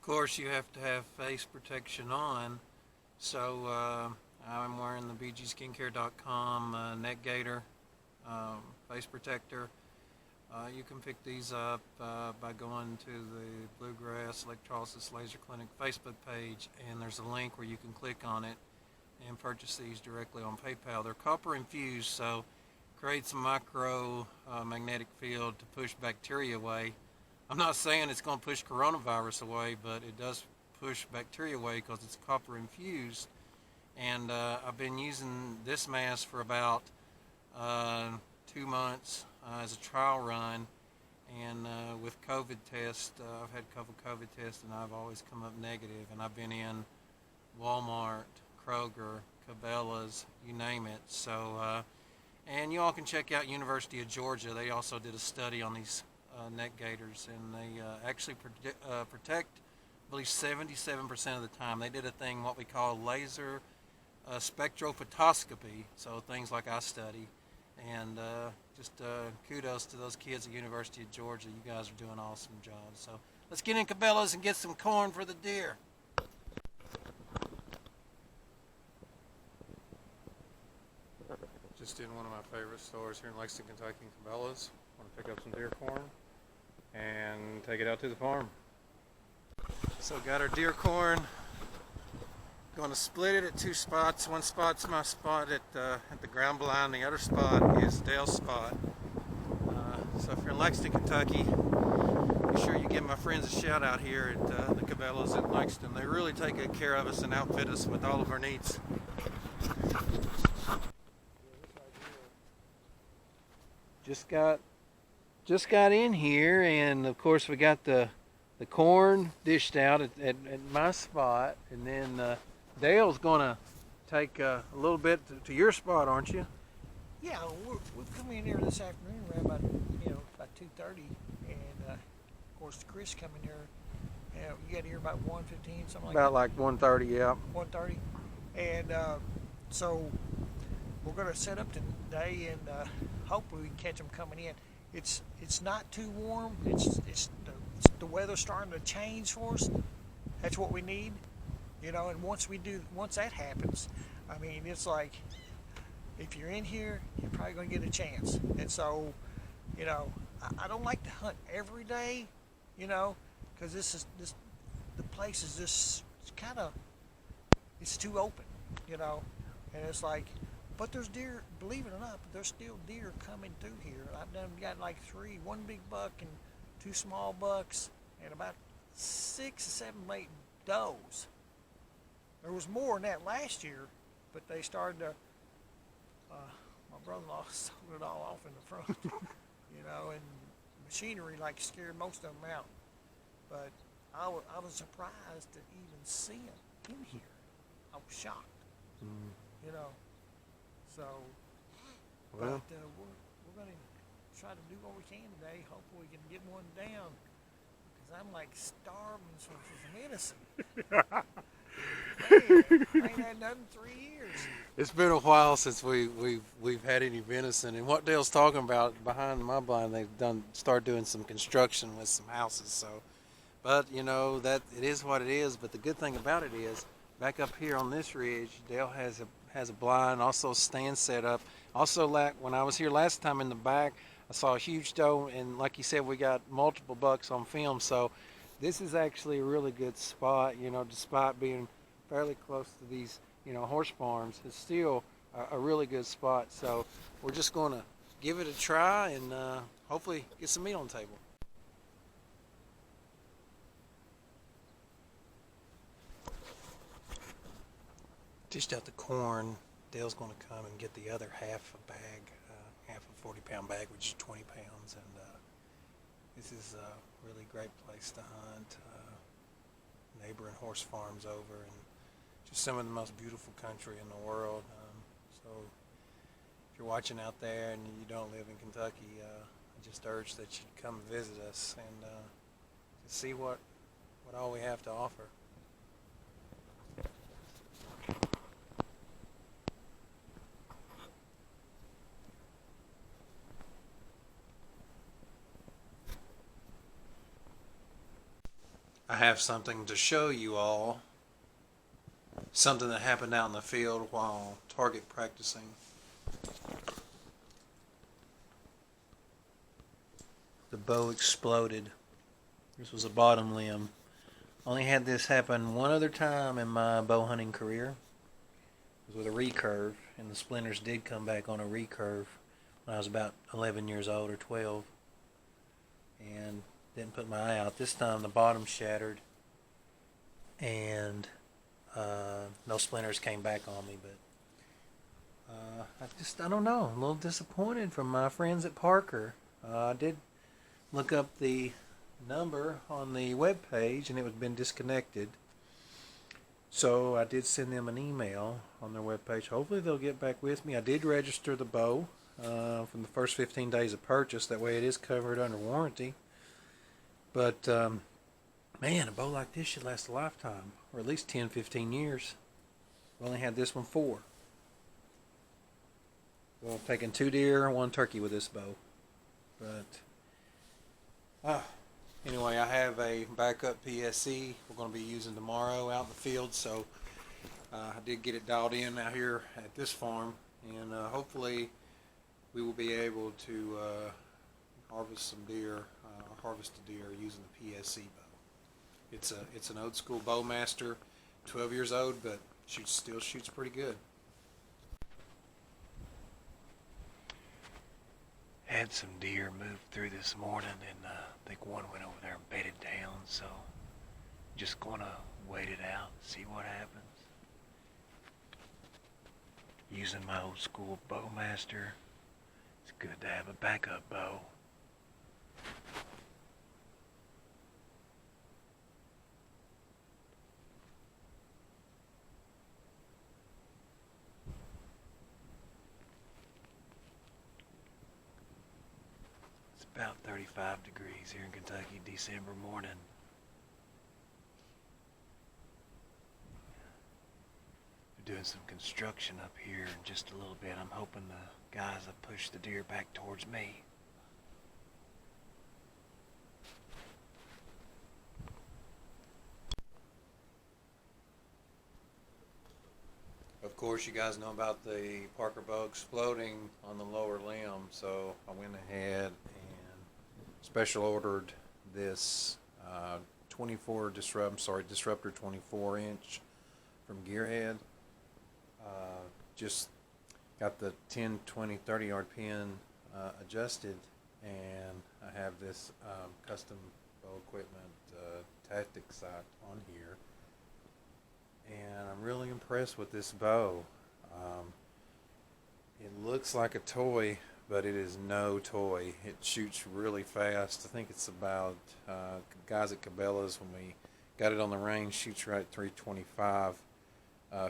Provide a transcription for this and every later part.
Of course, you have to have face protection on. So I'm wearing the bgskincare.com neck gaiter face protector. You can pick these up by going to the Bluegrass Electrolysis Laser Clinic Facebook page, and there's a link where you can click on it and purchase these directly on PayPal. They're copper infused, so creates a micro magnetic field to push bacteria away. I'm not saying it's going to push coronavirus away, but it does push bacteria away because it's copper infused. And I've been using this mask for about 2 months as a trial run. And with COVID test, I've had a couple COVID tests, and I've always come up negative. And I've been in Walmart, Kroger, Cabela's, you name it. So, and you all can check out University of Georgia. They also did a study on these neck gaiters, and they actually protect, I believe, 77% of the time. They did a thing, what we call laser spectrophotoscopy, so things like I study. And just kudos to those kids at University of Georgia. You guys are doing an awesome job. So let's get in Cabela's and get some corn for the deer. Just in one of my favorite stores here in Lexington, Kentucky, Cabela's. Want to pick up some deer corn and take it out to the farm. So got our deer corn. Going to split it at 2 spots. One spot's my spot at the ground blind. The other spot is Dale's spot. So if you're in Lexington, Kentucky, be sure you give my friends a shout out here at the Cabela's in Lexington. They really take good care of us and outfit us with all of our needs. Just got in here, and of course we got the corn dished out at my spot, and then Dale's gonna take a little bit to your spot, aren't you? Yeah, we've come in here this afternoon around about 2:30, and of course Chris come in here. You got here about 1:15, something like that. About like 1:30, yeah. 1:30, and so we're gonna set up today, and hopefully we can catch them coming in. It's not too warm. It's the weather starting to change for us. That's what we need, And once that happens, I mean, it's like if you're in here, you're probably gonna get a chance. And so, I don't like to hunt every day, because the place is just it's too open, and it's like. But there's deer, believe it or not, but there's still deer coming through here. I've got like 3, 1 big buck and 2 small bucks, and about 6 or 7 late does. There was more than that last year, but they started to, my brother-in-law sold it all off in the front, and machinery scared most of them out. But I was surprised to even see them in here. I was shocked, So, Well, but we're going to try to do what we can today. Hopefully we can get one down, because I'm starving for some venison. Man, I ain't had nothing in 3 years. it's been a while since we've had any venison. And what Dale's talking about, behind my blind, they've started doing some construction with some houses. So, but that it is what it is. But the good thing about it is, back up here on this ridge, Dale has a blind, also a stand set up. Also, when I was here last time in the back, I saw a huge doe, and like you said, we got multiple bucks on film. So this is actually a really good spot, despite being fairly close to these, horse farms. It's still a really good spot. So we're just going to give it a try and hopefully get some meat on the table. Dished out the corn. Dale's going to come and get the other half a bag, half a 40-pound bag, which is 20 pounds. And this is a really great place to hunt. Neighboring horse farms over, and just some of the most beautiful country in the world. So if you're watching out there and you don't live in Kentucky, I just urge that you come visit us and to see what all we have to offer. I have something to show you all. Something that happened out in the field while target practicing. The bow exploded. This was a bottom limb. Only had this happen one other time in my bow hunting career. It was with a recurve, and the splinters did come back on a recurve when I was about 11 years old or 12. And didn't put my eye out. This time the bottom shattered, and no splinters came back on me, but I don't know. I'm a little disappointed from my friends at Parker. I did look up the number on the web page, and it had been disconnected. So I did send them an email on their web page. Hopefully they'll get back with me. I did register the bow from the first 15 days of purchase. That way it is covered under warranty. But man, a bow like this should last a lifetime, or at least 10, 15 years. I've only had this one 4. Well, I've taken 2 deer, 1 turkey with this bow. But anyway, I have a backup PSE we're going to be using tomorrow out in the field. So I did get it dialed in out here at this farm, and hopefully we will be able to harvest some deer, harvest a deer using the PSE bow. It's an old school Bowmaster, 12 years old, but still shoots pretty good. Had some deer move through this morning, and I think one went over there and bedded down, so just gonna wait it out, see what happens. Using my old school Bowmaster, it's good to have a backup bow. About 35 degrees here in Kentucky, December morning. We're doing some construction up here in just a little bit. I'm hoping the guys will push the deer back towards me. Of course, you guys know about the Parker bow exploding on the lower limb, so I went ahead and special ordered this Disruptor 24 inch from Gearhead. Just got the 10, 20, 30 yard pin adjusted, and I have this custom bow equipment tactic sight on here, and I'm really impressed with this bow. It looks like a toy, but it is no toy. It shoots really fast. I think it's about, guys at Cabela's, when we got it on the range, shoots right at 325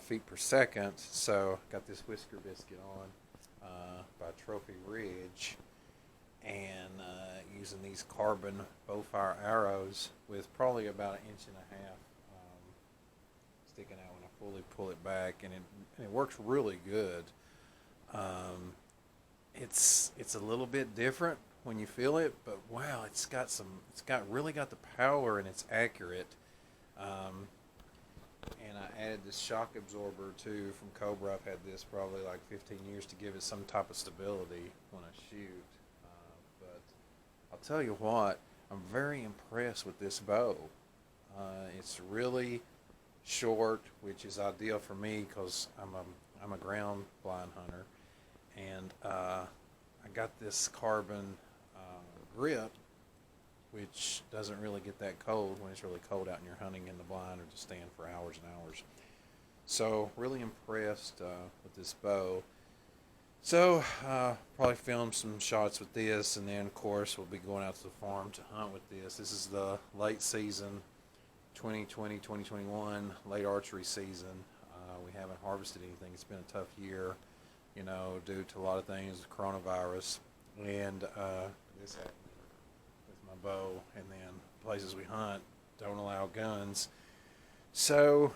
feet per second. So got this Whisker Biscuit on by Trophy Ridge, and using these carbon bowfire arrows with probably about 1.5 inches sticking out when I fully pull it back, and it works really good. It's a little bit different when you feel it, but wow, it's really got the power, and it's accurate. And I added this shock absorber too from Cobra. I've had this probably like 15 years to give it some type of stability when I shoot. But I'll tell you what, I'm very impressed with this bow. It's really short, which is ideal for me because I'm a ground blind hunter, and I got this carbon grip, which doesn't really get that cold when it's really cold out and you're hunting in the blind or just stand for hours and hours. So really impressed with this bow. So probably film some shots with this, and then of course we'll be going out to the farm to hunt with this. This is the late season 2020-2021 late archery season. We haven't harvested anything. It's been a tough year, due to a lot of things, coronavirus, and this happened with my bow. And then places we hunt don't allow guns, so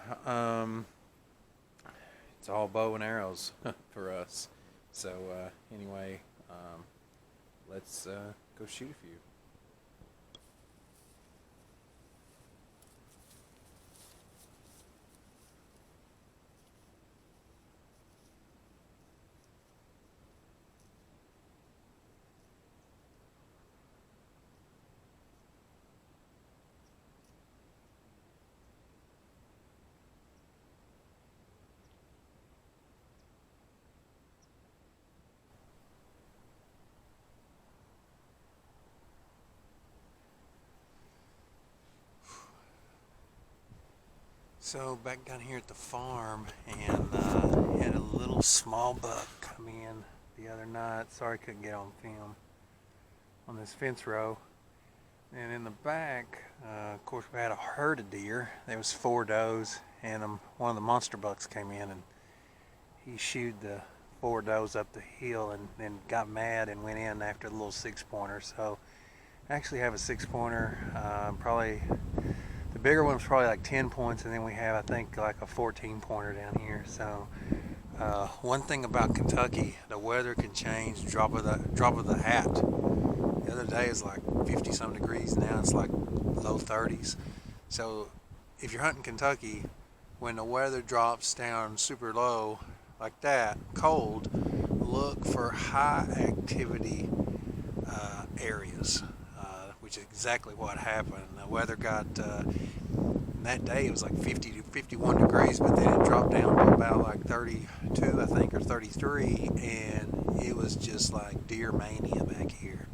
it's all bow and arrows for us. So anyway, let's go shoot a few. So back down here at the farm, and had a little small buck come in the other night. Sorry I couldn't get on film on this fence row. And in the back, of course, we had a herd of deer. There was 4 does, and one of the monster bucks came in, and he shooed the 4 does up the hill, and then got mad and went in after the little 6-pointer. So I actually have a 6-pointer, probably. The bigger one's probably like 10 points, and then we have, I think, like a 14-pointer down here. So one thing about Kentucky, the weather can change drop of the hat. The other day is like 50-some degrees. Now it's like low 30s. So if you're hunting Kentucky, when the weather drops down super low like that, cold, look for high activity areas, which is exactly what happened. The weather got, that day it was like 50 to 51 degrees, but then it dropped down to about like 32, I think, or 33, and it was just like deer mania back here.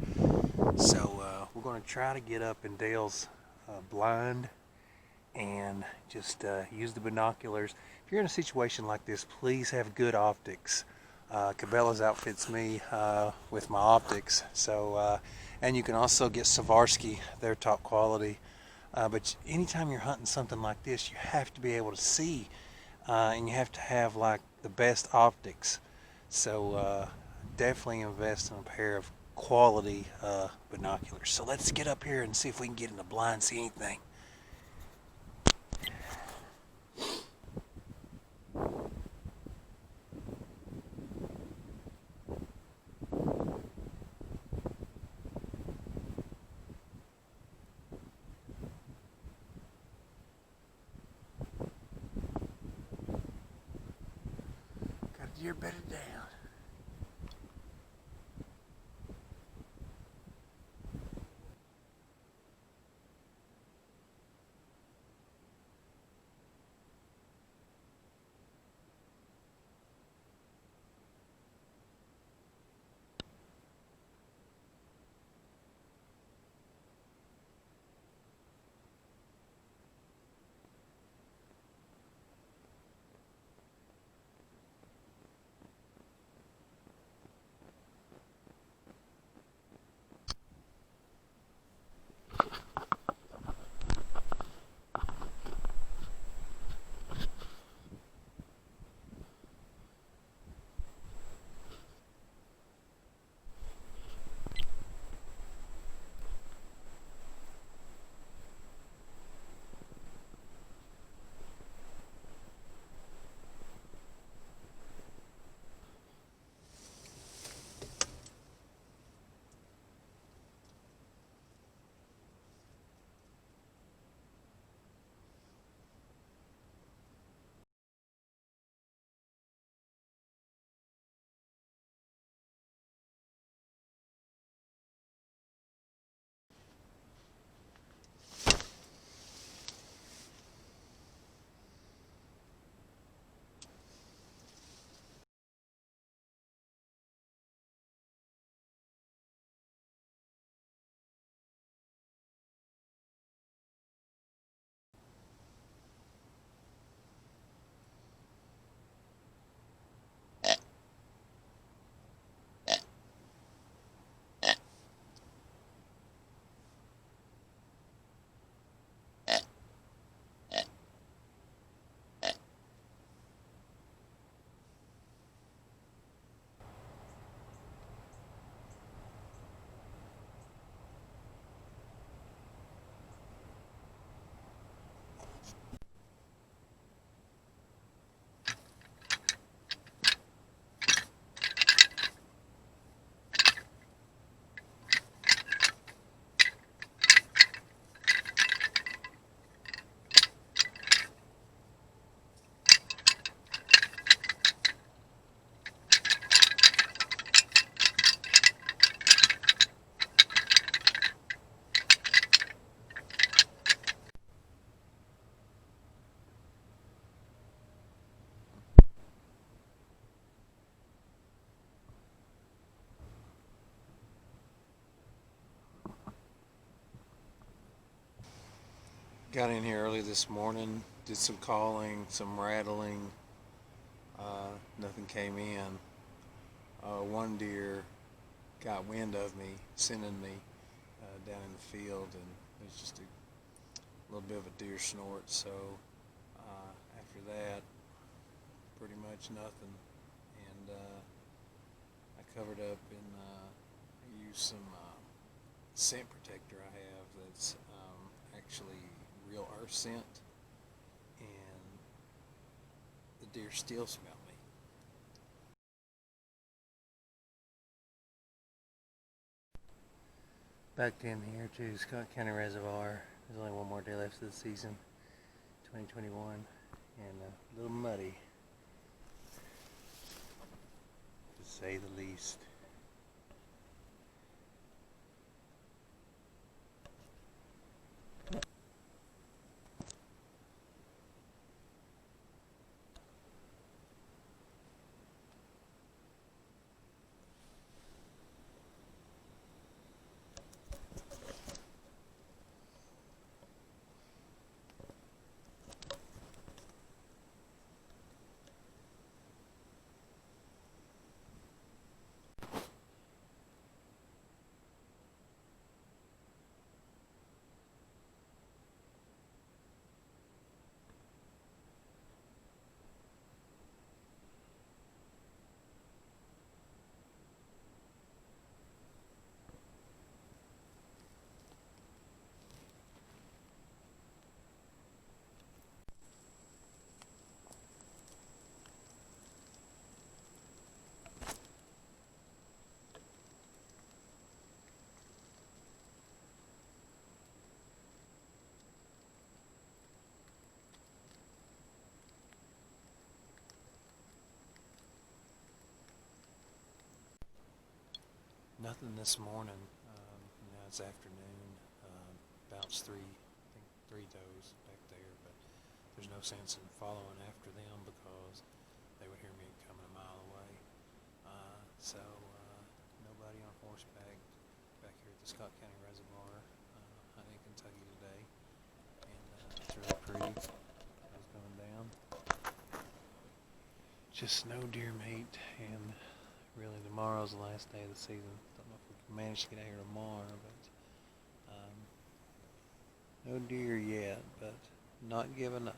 So we're going to try to get up in Dale's blind and just use the binoculars. If you're in a situation like this, please have good optics. Cabela's outfits me with my optics. So, and you can also get Swarovski, they're top quality. But anytime you're hunting something like this, you have to be able to see, and you have to have like the best optics. So definitely invest in a pair of quality binoculars. So let's get up here and see if we can get in the blind and see anything. Got a deer bedded down. Got in here early this morning, did some calling, some rattling. Nothing came in. One deer got wind of me, sending me down in the field, and there's just a little bit of a deer snort. So after that, pretty much nothing. And I covered up and I used some scent protector I have that's actually real earth scent, and the deer still smell me. Back in here to Scott County Reservoir. There's only one more day left of the season, 2021, and a little muddy, to say the least. Nothing this morning. Now it's afternoon. Bounced I think three does back there, but there's no sense in following after them because they would hear me coming a mile away. So nobody on horseback back here at the Scott County Reservoir hunting Kentucky today, and it's really pretty. It's going down. Just no deer meat, and really tomorrow's the last day of the season. Don't know if we can manage to get out here tomorrow, but no deer yet, but not giving up.